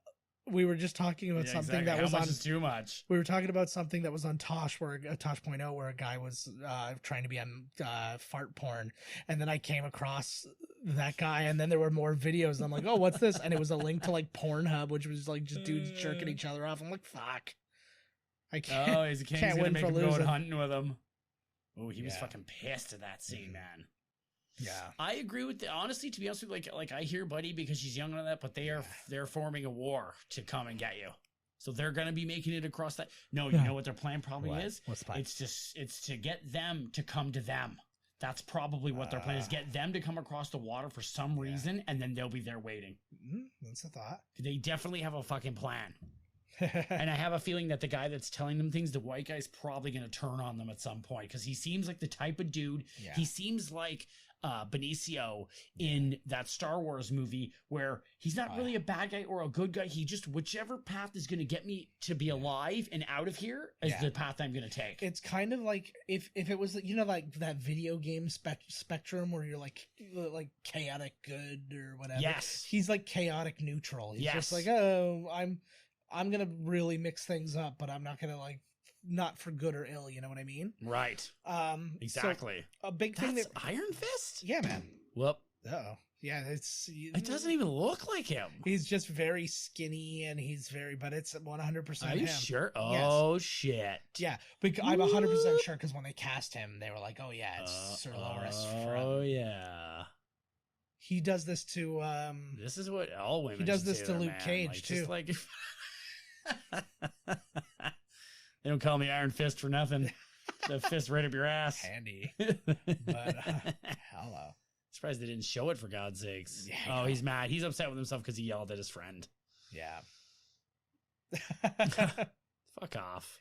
we were just talking about something that was on too much. We were talking about something that was on Tosh, Tosh.0, where a guy was trying to be on fart porn, and then I came across that guy, and then there were more videos. And I'm like, oh, what's this? And it was a link to like Pornhub, which was like just dudes jerking each other off. I'm like, fuck, I can't. Oh, he's gonna make him go hunting with him. Oh, he was fucking pissed at that scene, man. Yeah, I agree with honestly, to be honest with you, like I hear Buddy because she's young on that, but they're forming a war to come and get you. So they're gonna be making it across that. No, you know what their plan probably is? What's the plan? It's to get them to come to them. That's probably what their plan is. Get them to come across the water for some reason, and then they'll be there waiting. That's a thought. They definitely have a fucking plan. And I have a feeling that the guy that's telling them things, the white guy's probably going to turn on them at some point, because he seems like the type of dude. Yeah. He seems like Benicio in that Star Wars movie, where he's not really a bad guy or a good guy. He just, whichever path is going to get me to be alive and out of here is the path I'm going to take. It's kind of like if it was, like that video game spectrum where you're like chaotic good or whatever. Yes. He's like chaotic neutral. He's just like, oh, I'm going to really mix things up, but I'm not going to not for good or ill. You know what I mean? Right. Exactly. So a big thing that's Iron Fist? Yeah, man. Whoop. Uh-oh. Yeah, it doesn't even look like him. He's just very skinny, and but it's 100% him. Are you sure? Oh, yes. Shit. Yeah, because I'm 100% sure, because when they cast him, they were like, oh yeah, it's Sir Loras. Oh yeah. He does this to this is what all women. He does this to Luke man. Cage too. They don't call me Iron Fist for nothing. The fist right up your ass. Handy. But hello. Surprised they didn't show it, for God's sakes. Yeah, he's mad. He's upset with himself because he yelled at his friend. Yeah. Fuck off.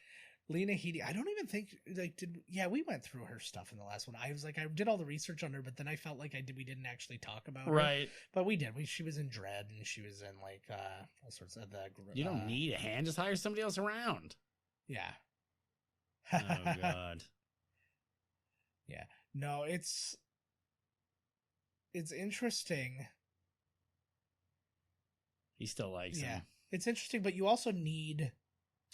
Lena Headey, I don't even think we went through her stuff in the last one. I was like, I did all the research on her, but then I felt like we didn't actually talk about her. But we did. She was in Dread, and she was in all sorts of the. You don't need a hand; just hire somebody else around. Yeah. Oh God. Yeah. No, it's interesting. He still likes him. It's interesting, but you also need.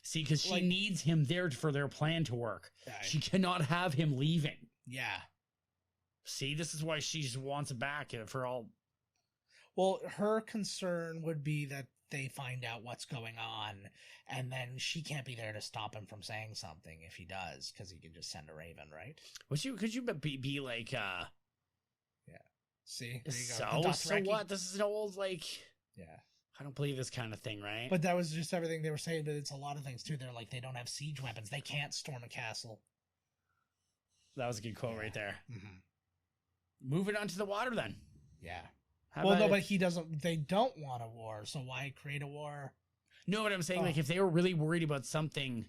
See, because she needs him there for their plan to work. She cannot have him leaving. Yeah. See, this is why she just wants it back for all. Well, her concern would be that they find out what's going on, and then she can't be there to stop him from saying something if he does, because he can just send a raven, right? Could you be like, yeah. See, there you go. So what? This is an old, like, yeah. I don't believe this kind of thing, right? But that was just everything they were saying, but it's a lot of things too. They're like, they don't have siege weapons. They can't storm a castle. That was a good quote right there. Mm-hmm. Moving on to the water then. Yeah. Well, no, but they don't want a war, so why create a war? No, but I'm saying, like, if they were really worried about something,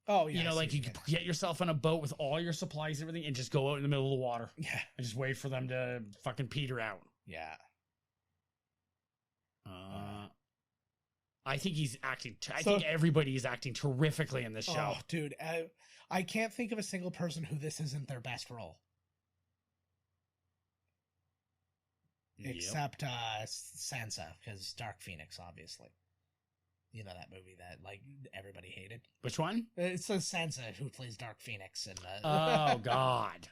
you know, like, you could get yourself on a boat with all your supplies and everything and just go out in the middle of the water. Yeah. And just wait for them to fucking peter out. Yeah. I think he's acting, I think everybody is acting terrifically in this show. Oh, dude, I can't think of a single person who this isn't their best role. Yep. Except Sansa, because Dark Phoenix, obviously. You know that movie that, like, everybody hated? Which one? It's Sansa who plays Dark Phoenix. Oh, God.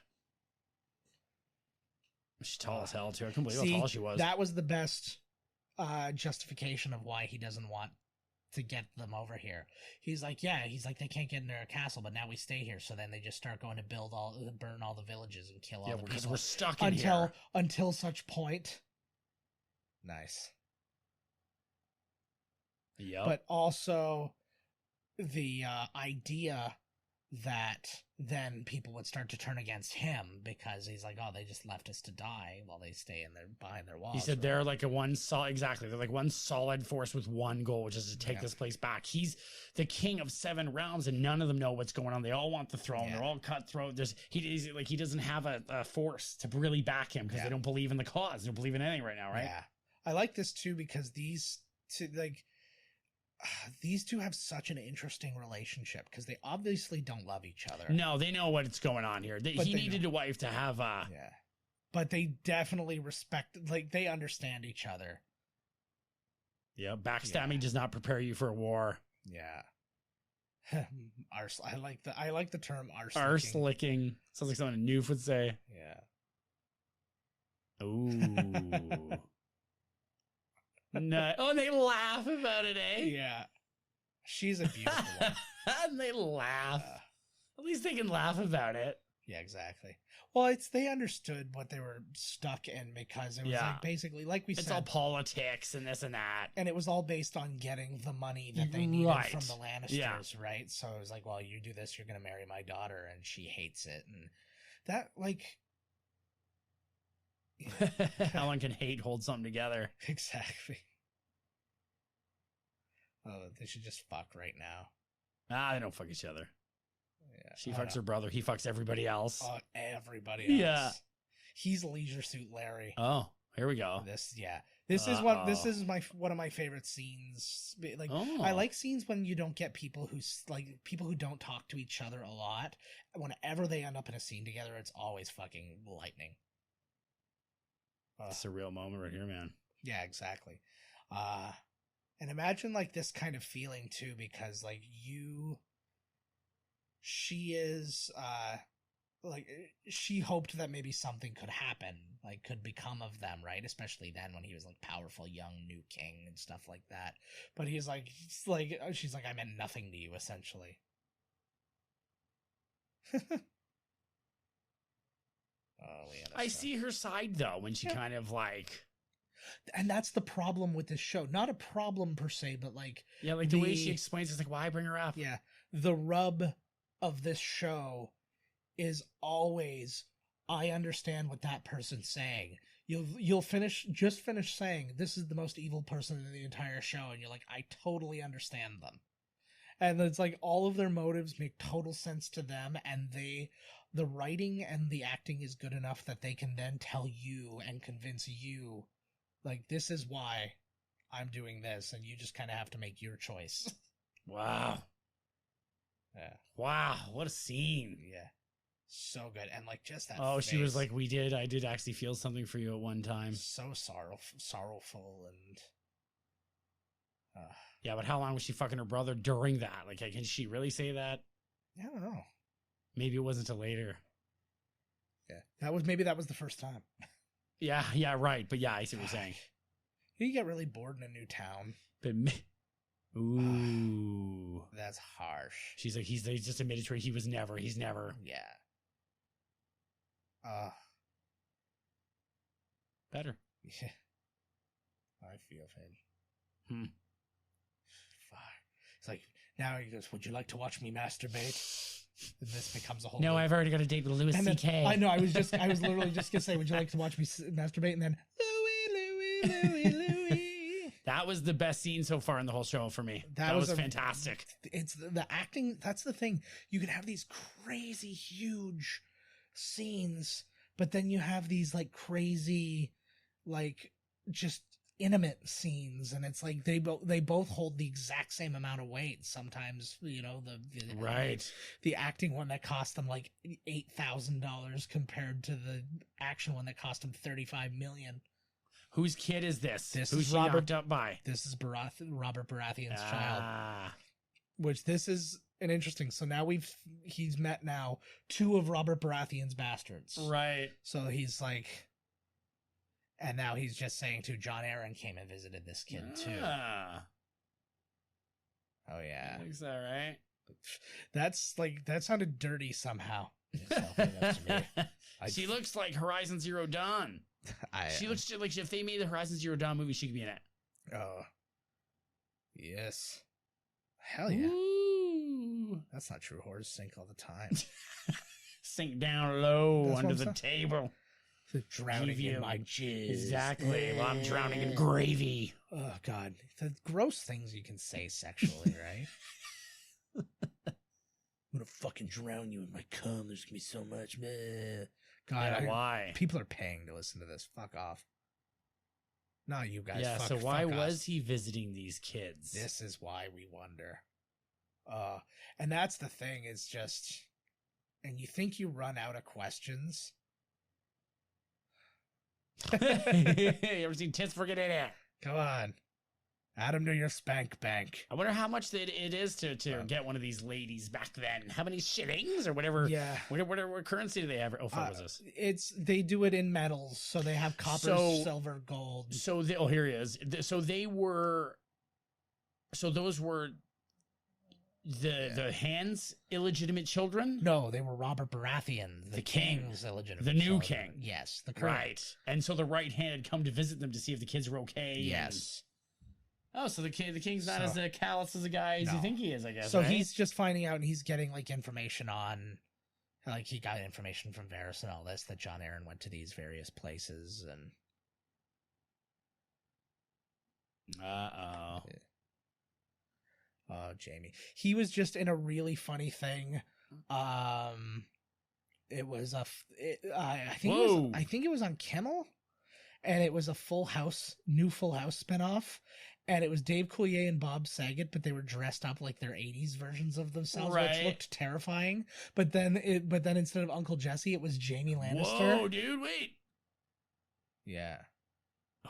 She's tall as hell, too. I couldn't believe how tall she was. That was the best justification of why he doesn't want to get them over here. He's like, they can't get into our castle, but now we stay here. So then they just start going to burn all the villages and kill all the people. Because we're stuck in here. Until such point. Nice. Yep. But also the idea that then people would start to turn against him because he's like, oh, they just left us to die while they stay behind their walls. He said they're like they're like one solid force with one goal, which is to take this place back. He's the king of 7 realms and none of them know what's going on. They all want the throne. They're all cutthroat. He doesn't have a force to really back him because they don't believe in the cause. They don't believe in anything right now, right? Yeah. I like this too because these two have such an interesting relationship because they obviously don't love each other. No, they know what's going on here. He needed a wife to have but they definitely respect, like, they understand each other. Yeah, backstabbing does not prepare you for a war. Yeah. I like the term arse licking. Sounds like something a noof would say. Yeah. Ooh. No. Oh, they laugh about it, eh? Yeah. She's a beautiful one. And they laugh. At least they can laugh about it. Yeah, exactly. Well, they understood what they were stuck in because it was like basically, like we said. It's all politics and this and that. And it was all based on getting the money that they needed from the Lannisters, right? So it was like, well, you do this, you're going to marry my daughter, and she hates it. And that, like... How long can hate hold something together? Exactly. Oh, they should just fuck right now. They don't fuck each other. Yeah. She fucks her brother. He fucks everybody else. Everybody else. Yeah. He's Leisure Suit Larry. Oh, here we go. This is one of my favorite scenes. Like, I like scenes when you don't get people who don't talk to each other a lot. Whenever they end up in a scene together, it's always fucking lightning. It's a real moment right here, man. Yeah, exactly. And imagine like this kind of feeling too, because like she hoped that maybe something could happen, like could become of them, right? Especially then when he was like powerful young new king and stuff like that. But she's like, I meant nothing to you, essentially. I see her side though when she kind of like, and that's the problem with this show. Not a problem per se, but like the way she explains it's like, why bring her up? Yeah, the rub of this show is always, I understand what that person's saying. You'll finish saying this is the most evil person in the entire show, and you're like, I totally understand them. And it's like all of their motives make total sense to them, and the writing and the acting is good enough that they can then tell you and convince you, like, this is why I'm doing this, and you just kind of have to make your choice. Wow. Yeah. What a scene. Yeah. So good. And like just that face. She was like, I did actually feel something for you at one time. So sorrowful and... Yeah, but how long was she fucking her brother during that? Like, can she really say that? I don't know. Maybe it wasn't until later. Yeah, that was the first time. Yeah, right. But yeah, I see what you're saying. You get really bored in a new town. But ooh, that's harsh. She's like, he's just admitted to her. He's never. Yeah. Better. Yeah. I feel him. Fuck. It's like, now he goes, would you like to watch me masturbate? And this becomes a whole. No, I've already got a date with Louis C.K. I know. I was literally just gonna say, would you like to watch me masturbate? And then Louis. That was the best scene so far in the whole show for me. That was fantastic. It's the acting. That's the thing. You can have these crazy huge scenes, but then you have these like crazy, like just intimate scenes, and it's like they both hold the exact same amount of weight. Sometimes, you know, the acting one that cost them like $8,000 compared to the action one that cost them $35 million. Whose kid is this? Who's she knocked up by? This is Robert Baratheon's child. Which this is an interesting. So now he's met now 2 of Robert Baratheon's bastards. Right. So he's like, and now he's just saying to Jon Arryn came and visited this kid too. Oh yeah. Is that right? That's like, that sounded dirty somehow. She looks like Horizon Zero Dawn. She looks like if they made the Horizon Zero Dawn movie, she could be in it. Oh. Yes. Hell yeah. Ooh. That's not true. Horrors sink all the time. Sink down low under the table. Drowning in my jizz. Exactly. Well, I'm drowning in gravy. Oh, God. The gross things you can say sexually, right? I'm gonna fucking drown you in my cum. There's gonna be so much. God, why? People are paying to listen to this. Fuck off. Not you guys. Yeah, so why was he visiting these kids? This is why we wonder. And that's the thing, is just, and you think you run out of questions. You ever seen Tits for Get In It? Come on. Add them to your spank bank. I wonder how much it is to get one of these ladies back then. How many shillings or whatever? Yeah. What currency do they have? Oh, what was this? They do it in metals, so they have copper, silver, gold. So here he is. So those were the Han's illegitimate children? No, they were Robert Baratheon, the king's illegitimate the new children. king. Yes, the current. Right. And so the right hand had come to visit them to see if the kids were okay. Yes. Oh, so the king's not as callous as a guy as you think he is, I guess. So right? he's just finding out, and he's getting like information on, like he got information from Varys and all this, that Jon Arryn went to these various places, and oh, Jamie, he was just in a really funny thing. It was I think it was on Kimmel, and it was a new Full House spinoff. And it was Dave Coulier and Bob Saget, but they were dressed up like their 80s versions of themselves, which looked terrifying. But then instead of Uncle Jesse, it was Jamie Lannister. Whoa, dude, wait. Yeah.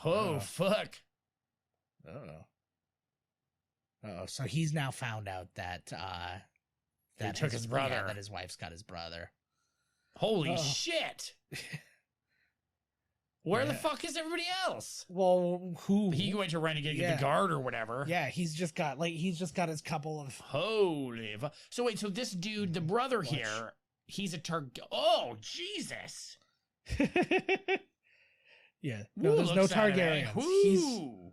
Oh, fuck. Oh, so he's now found out that he took his brother. Yeah, that his wife's got his brother. Holy shit. Where the fuck is everybody else? Well, who? He went to Renegade the guard or whatever. Yeah, he's just got his couple of. Holy. So wait, so this dude, the brother here, he's a Oh, Jesus. Yeah. No, there's no Targaryens.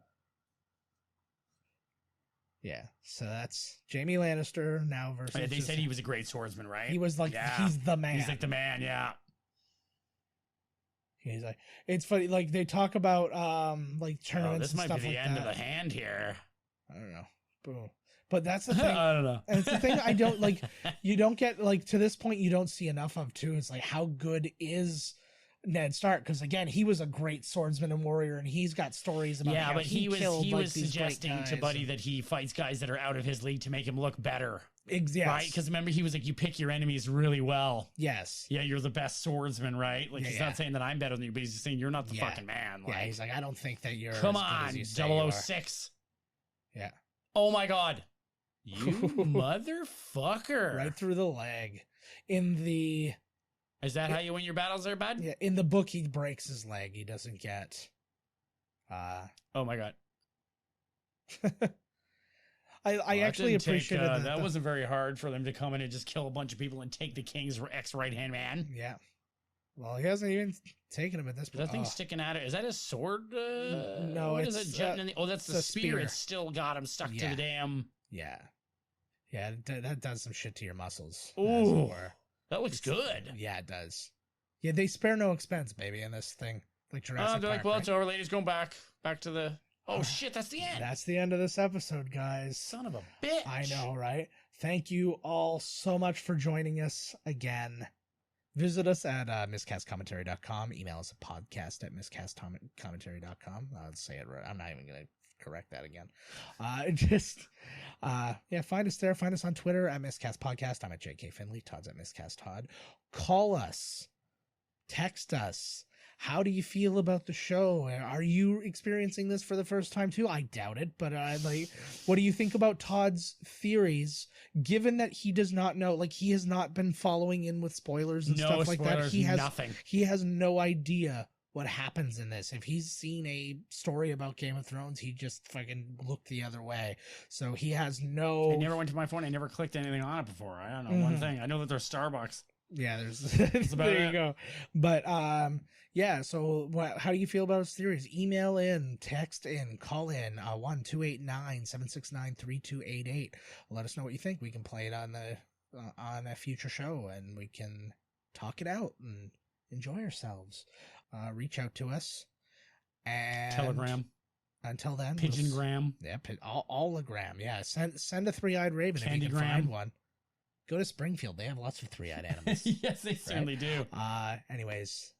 Yeah. So that's Jamie Lannister now versus. They said he was a great swordsman, right? He was like, he's the man. He's like the man, yeah. He's like, it's funny, like they talk about like tournaments. This might be the end of the hand here. I don't know. Boom. But that's the thing. I don't know. And it's the thing I don't like. You don't get like to this point. You don't see enough of too. It's like, how good is Ned Stark? Because again, he was a great swordsman and warrior, and he's got stories about. Yeah, how but he was suggesting to Buddy and... that he fights guys that are out of his league to make him look better. Yes. Right? Because remember, he was like, you pick your enemies really well. Yes. Yeah, you're the best swordsman, right? Like, he's not saying that I'm better than you, but he's just saying you're not the fucking man. Like, he's like, I don't think that you're. Come as on, good as you 006. Yeah. Oh my God. You motherfucker. Right through the leg. In the Is that how you win your battles there, bud? Yeah, in the book, he breaks his leg. He doesn't get... Oh, my God. I actually appreciated that. That wasn't very hard for them to come in and just kill a bunch of people and take the king's ex-right-hand man. Yeah. Well, he hasn't even taken him at this point. That thing sticking out of... Is that his sword? No, what is it? That's the spear. It's still got him stuck to the damn... Yeah. Yeah, that does some shit to your muscles. Ooh. That looks good. Yeah, it does. Yeah, they spare no expense, baby, in this thing. Like Jurassic they're Park, like, well, right? it's over. Ladies going back to the... Oh, shit, that's the end. That's the end of this episode, guys. Son of a bitch. I know, right? Thank you all so much for joining us again. Visit us at miscastcommentary.com. Email us at podcast@miscastcommentary.com. I'll say it right. I'm not even going to correct that again. Find us there. Find us on Twitter at miscastpodcast. I'm at JK Finley. Todd's at miscasttodd. Call us. Text us. How do you feel about the show? Are you experiencing this for the first time too? I doubt it, but what do you think about Todd's theories, given that he does not know, like he has not been following in with spoilers and stuff like that. He has no idea what happens in this. If he's seen a story about Game of Thrones, he just fucking looked the other way. So he has no... I never went to my phone. I never clicked anything on it before. I don't know one thing. I know that there's Starbucks. Yeah, there's there you go. But yeah, so how do you feel about his theories? Email in, text in, call in 1-289-769-3288. Let us know what you think. We can play it on a future show, and we can talk it out and enjoy ourselves. Reach out to us. And Telegram. Until then, Pigeongram. Allogram. Yeah, send a three-eyed raven if you can find one. Go to Springfield. They have lots of three-eyed animals. Yes, they certainly do. Anyways,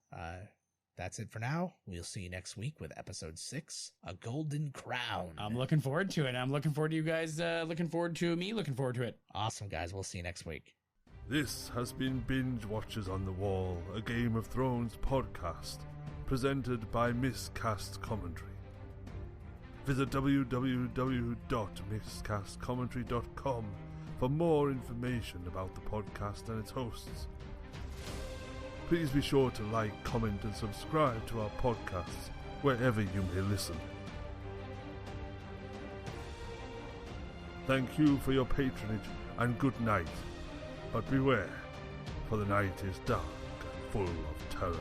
that's it for now. We'll see you next week with episode 6, A Golden Crown. I'm looking forward to it. I'm looking forward to you guys. Looking forward to me. Looking forward to it. Awesome, guys. We'll see you next week. This has been Binge Watchers on the Wall, a Game of Thrones podcast, presented by Miscast Commentary. Visit www.miscastcommentary.com for more information about the podcast and its hosts. Please be sure to like, comment, and subscribe to our podcasts wherever you may listen. Thank you for your patronage and good night. But beware, for the night is dark and full of terrors.